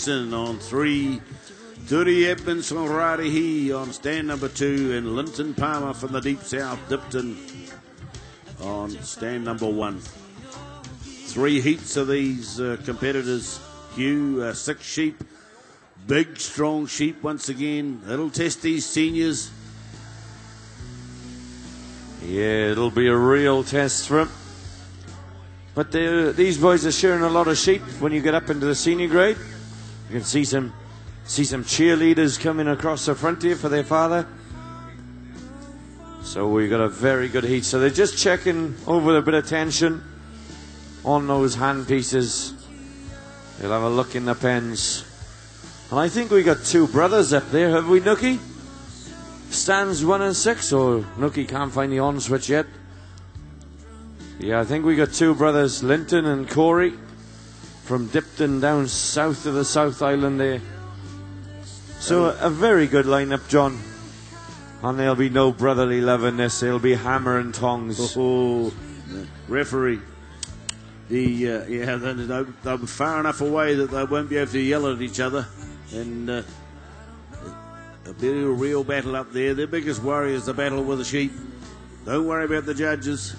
On 3, Turi Edmonds from Rarihi on stand number 2, and Linton Palmer from the deep south, Dipton, on stand number 1. 3 heats of these competitors, Hugh, 6 sheep, big strong sheep once again. It'll test these seniors. Yeah, it'll be a real test for them. But these boys are shearing a lot of sheep when you get up into the senior grade. You can see some cheerleaders coming across the front here for their father. So we've got a very good heat. So they're just checking over a bit of tension on those hand pieces. They'll have a look in the pens. And I think we got 2 brothers up there, have we, Nookie? Stands 1 and 6, or Nookie can't find the on switch yet. Yeah, I think we got 2 brothers, Linton and Corey, from Dipton down south of the South Island there. So a very good lineup, John. And there'll be no brotherly love in this. There'll be hammer and tongs. Oh, referee. They're far enough away that they won't be able to yell at each other. And there'll be a real battle up there. Their biggest worry is the battle with the sheep. Don't worry about the judges.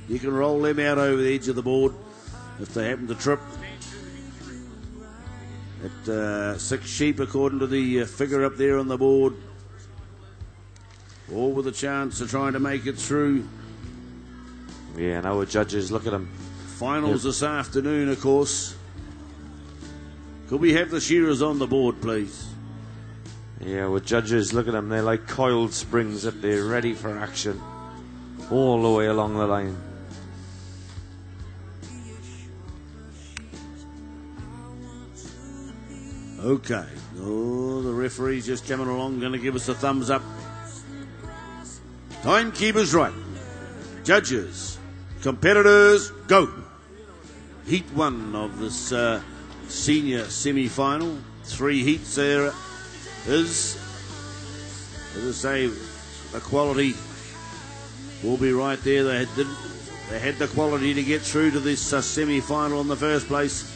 You can roll them out over the edge of the board if they happen to trip. At 6 sheep, according to the figure up there on the board. All with a chance of trying to make it through. Yeah, and our judges, look at them. Finals this afternoon, of course. Could we have the shearers on the board, please? Yeah, with judges, look at them. They're like coiled springs up there, ready for action. All the way along the line. Okay. Oh, the referee's just coming along, going to give us a thumbs up. Timekeeper's right. Judges, competitors, go. Heat 1 of this senior semi-final. 3 heats there is. As I say, the quality will be right there. They had the quality to get through to this semi-final in the first place.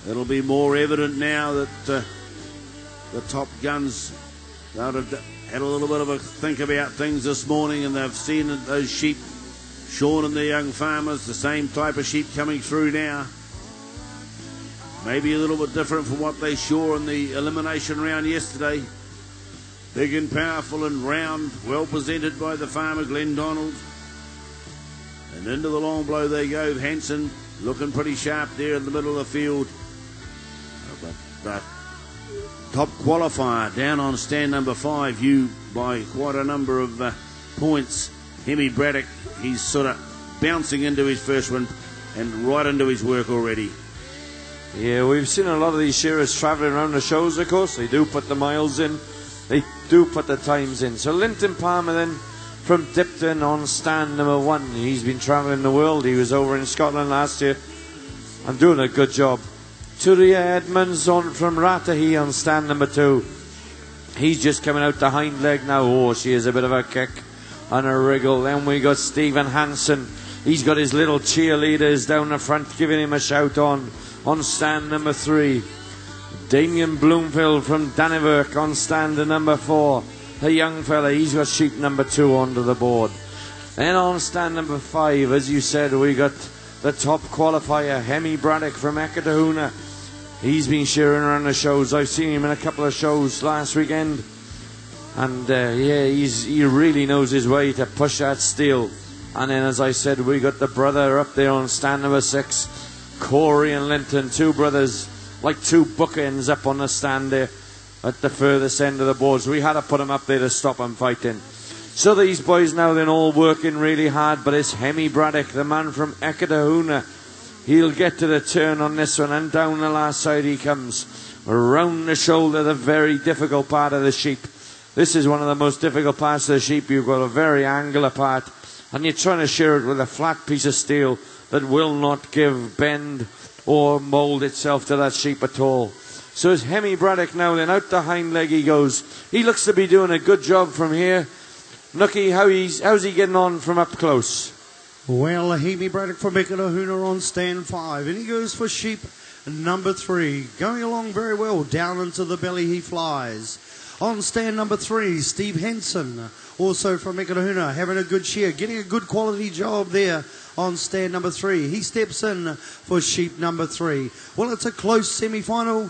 It'll be more evident now that the top guns have had a little bit of a think about things this morning, and they've seen those sheep, Sean and the young farmers, the same type of sheep coming through now. Maybe a little bit different from what they saw in the elimination round yesterday. Big and powerful and round, well presented by the farmer, Glenn Donald. And into the long blow they go. Hanson looking pretty sharp there in the middle of the field. But top qualifier down on stand number 5, you by quite a number of points. Hemi Braddock, he's sort of bouncing into his first one and right into his work already. Yeah, we've seen a lot of these shearers travelling around the shows, of course. They do put the miles in. They do put the times in. So Linton Palmer then from Dipton on stand number 1. He's been travelling the world. He was over in Scotland last year and doing a good job. Turia Edmonds on from Ratahi on stand number 2. He's just coming out the hind leg now. Oh, she is a bit of a kick and a wriggle. Then we got Stephen Hansen. He's got his little cheerleaders down the front giving him a shout on stand number 3. Damien Bloomfield from Dannevirke on stand number 4. The young fella, he's got sheep number 2 onto the board. Then on stand number 5, as you said, we got the top qualifier, Hemi Braddock from Ekatahuna. He's been shearing around the shows. I've seen him in a couple of shows last weekend. And yeah, he really knows his way to push that steel. And then, as I said, we got the brother up there on stand number 6, Corey and Linton, 2 brothers, like 2 bookends up on the stand there at the furthest end of the board. So we had to put them up there to stop them fighting. So these boys now, they're all working really hard, but it's Hemi Braddock, the man from Ekatahuna. He'll get to the turn on this one, and down the last side he comes. Around the shoulder, the very difficult part of the sheep. This is one of the most difficult parts of the sheep. You've got a very angular part, and you're trying to shear it with a flat piece of steel that will not give bend or mould itself to that sheep at all. So it's Hemi Braddock now, then out the hind leg he goes. He looks to be doing a good job from here. Nookie, how's he getting on from up close? Well, Hemi Braddock from Ekatahuna on stand 5, and he goes for sheep number 3. Going along very well. Down into the belly he flies. On stand number 3, Steve Hansen, also from Ekatahuna, having a good shear, getting a good quality job there on stand number 3. He steps in for sheep number 3. Well, it's a close semi-final.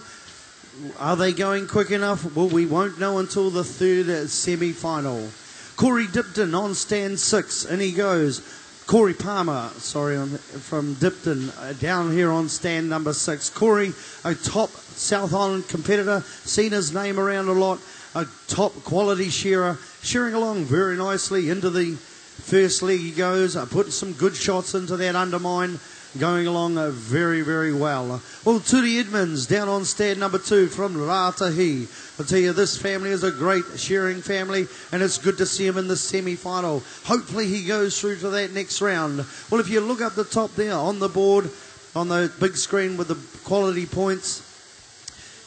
Are they going quick enough? Well, we won't know until the third semi-final. Corey Dipton on stand 6, and he goes. Corey Palmer, from Dipton, down here on stand number 6. Corey, a top South Island competitor, seen his name around a lot, a top quality shearer, shearing along very nicely into the first leg he goes, putting some good shots into that undermine, going along very, very well. Well, Tootie Edmonds down on stand number 2 from Ratahi. I'll tell you, this family is a great shearing family, and it's good to see him in the semi-final. Hopefully he goes through to that next round. Well, if you look up the top there on the board, on the big screen with the quality points,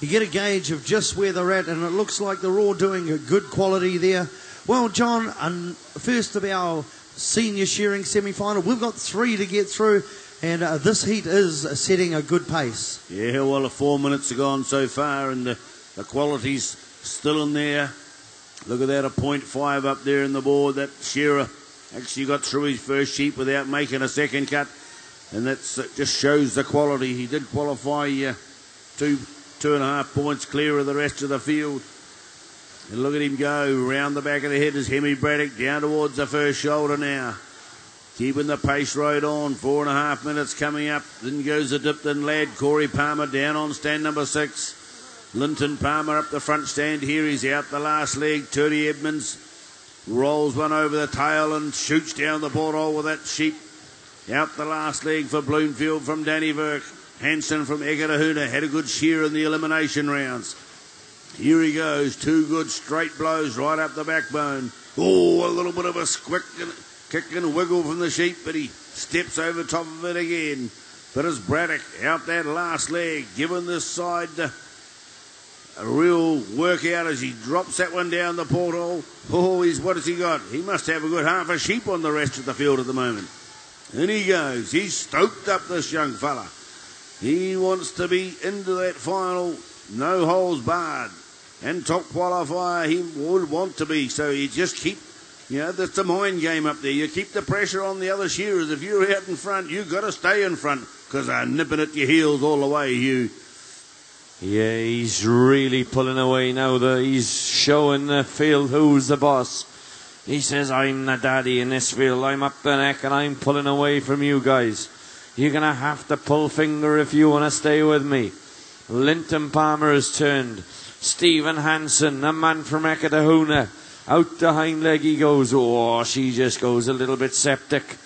you get a gauge of just where they're at, and it looks like they're all doing a good quality there. Well, John, first of our senior shearing semi-final, we've got 3 to get through, and this heat is setting a good pace. Yeah, well, 4 minutes have gone so far, and the quality's still in there. Look at that, a 0.5 up there in the board. That shearer actually got through his first sheep without making a second cut, and that just shows the quality. He did qualify 2.5 points clear of the rest of the field. And look at him go. Round the back of the head is Hemi Braddock, down towards the first shoulder now. Keeping the pace right on. 4.5 minutes coming up. Then goes the Dipton lad, Corey Palmer, down on stand number 6. Linton Palmer up the front stand here. He's out the last leg. Tootie Edmonds rolls one over the tail and shoots down the porthole with that sheep. Out the last leg for Bloomfield from Danny Burke. Hansen from Ekatahuna had a good shear in the elimination rounds. Here he goes, 2 good straight blows right up the backbone. Oh, a little bit of a squick and kick and wiggle from the sheep, but he steps over top of it again. But as Braddock out that last leg, giving this side a real workout as he drops that one down the porthole. Oh, what has he got? He must have a good half a sheep on the rest of the field at the moment. And he goes. He's stoked up, this young fella. He wants to be into that final, no holes barred. And top qualifier he would want to be. So you just keep, that's the mind game up there. You keep the pressure on the other shearers. If you're out in front, you've got to stay in front, because they're nipping at your heels all the way, Hugh. Yeah, he's really pulling away now. He's showing the field who's the boss. He says, I'm the daddy in this field. I'm up the neck and I'm pulling away from you guys. You're going to have to pull finger if you want to stay with me. Linton Palmer has turned. Stephen Hansen, a man from Ekatahuna. Out the hind leg he goes. Oh, she just goes a little bit septic.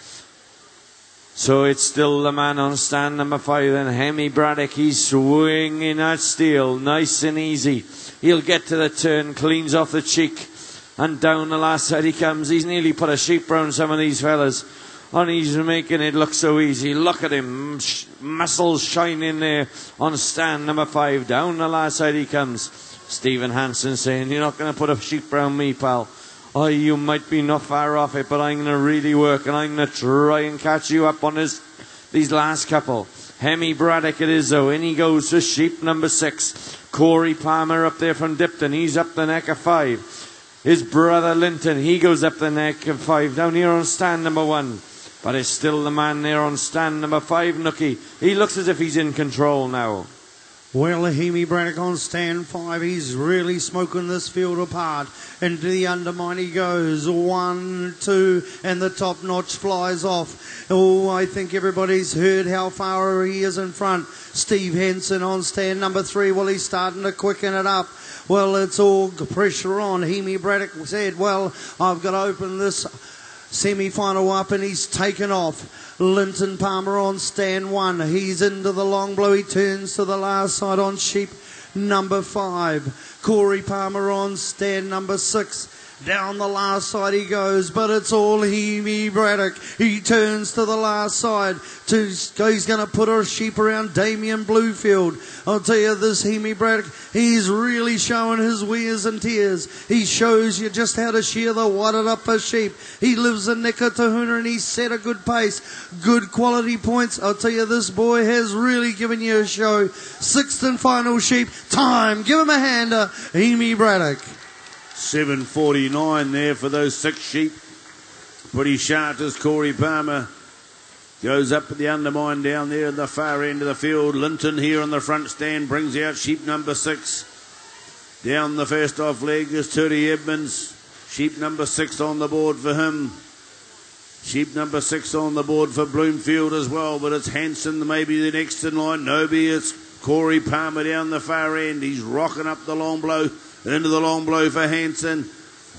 So it's still the man on stand number 5. Then Hemi Braddock, he's swinging that steel. Nice and easy. He'll get to the turn, cleans off the cheek. And down the last side he comes. He's nearly put a sheep round some of these fellas. And he's making it look so easy. Look at him. Muscles shining there on stand number 5. Down the last side he comes. Stephen Hansen saying, you're not going to put a sheep round me, pal. Oh, you might be not far off it, but I'm going to really work, and I'm going to try and catch you up on these last couple. Hemi Braddock it is, though. In he goes to sheep number 6. Corey Palmer up there from Dipton. He's up the neck of 5. His brother Linton, he goes up the neck of 5. Down here on stand number 1. But it's still the man there on stand number 5, Nookie. He looks as if he's in control now. Well, Hemi Braddock on stand 5. He's really smoking this field apart. Into the undermine he goes. 1, 2, and the top notch flies off. Oh, I think everybody's heard how far he is in front. Steve Hansen on stand number 3. Well, he's starting to quicken it up. Well, it's all pressure on. Hemi Braddock said, well, I've got to open this semi-final up, and he's taken off. Linton Palmer on stand 1. He's into the long blow. He turns to the last side on sheep number 5. Corey Palmer on stand number 6. Down the last side he goes, but it's all Hemi Braddock. He turns to the last side. He's going to put a sheep around Damien Bluefield. I'll tell you this, Hemi Braddock, he's really showing his wears and tears. He shows you just how to shear the Wairarapa sheep. He lives in Nikotahuna and he's set a good pace. Good quality points. I'll tell you, this boy has really given you a show. Sixth and final sheep. Time. Give him a hander, Hemi Braddock. 7:49 there for those 6 sheep. Pretty sharp as Corey Palmer goes up at the undermine down there at the far end of the field. Linton here on the front stand brings out sheep number 6. Down the first off leg is Turdy Edmonds. Sheep number 6 on the board for him. Sheep number 6 on the board for Bloomfield as well, but it's Hanson maybe the next in line. Noby, it's Corey Palmer down the far end. He's rocking up the long blow. Into the long blow for Hanson.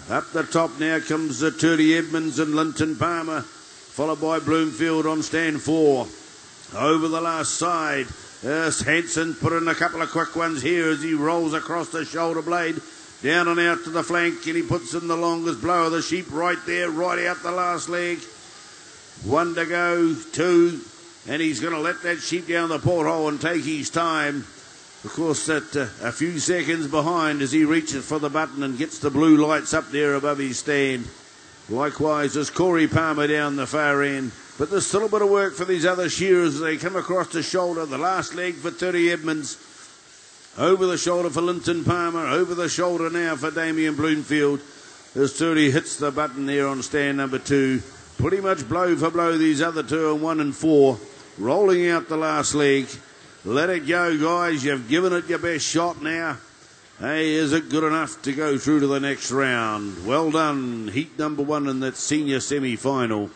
Up the top now comes the Turdy Edmonds and Linton Palmer, followed by Bloomfield on stand 4. Over the last side, yes, Hanson put in a couple of quick ones here as he rolls across the shoulder blade, down and out to the flank, and he puts in the longest blow of the sheep right there, right out the last leg. 1 to go, 2, and he's going to let that sheep down the porthole and take his time. Of course, that a few seconds behind as he reaches for the button and gets the blue lights up there above his stand. Likewise, there's Corey Palmer down the far end. But there's still a bit of work for these other shearers as they come across the shoulder. The last leg for Turdy Edmonds. Over the shoulder for Linton Palmer. Over the shoulder now for Damien Bloomfield. As Turdy hits the button there on stand number 2. Pretty much blow for blow, these other 2 on 1 and 4. Rolling out the last leg. Let it go, guys. You've given it your best shot now. Hey, is it good enough to go through to the next round? Well done. Heat number 1 in that senior semi-final.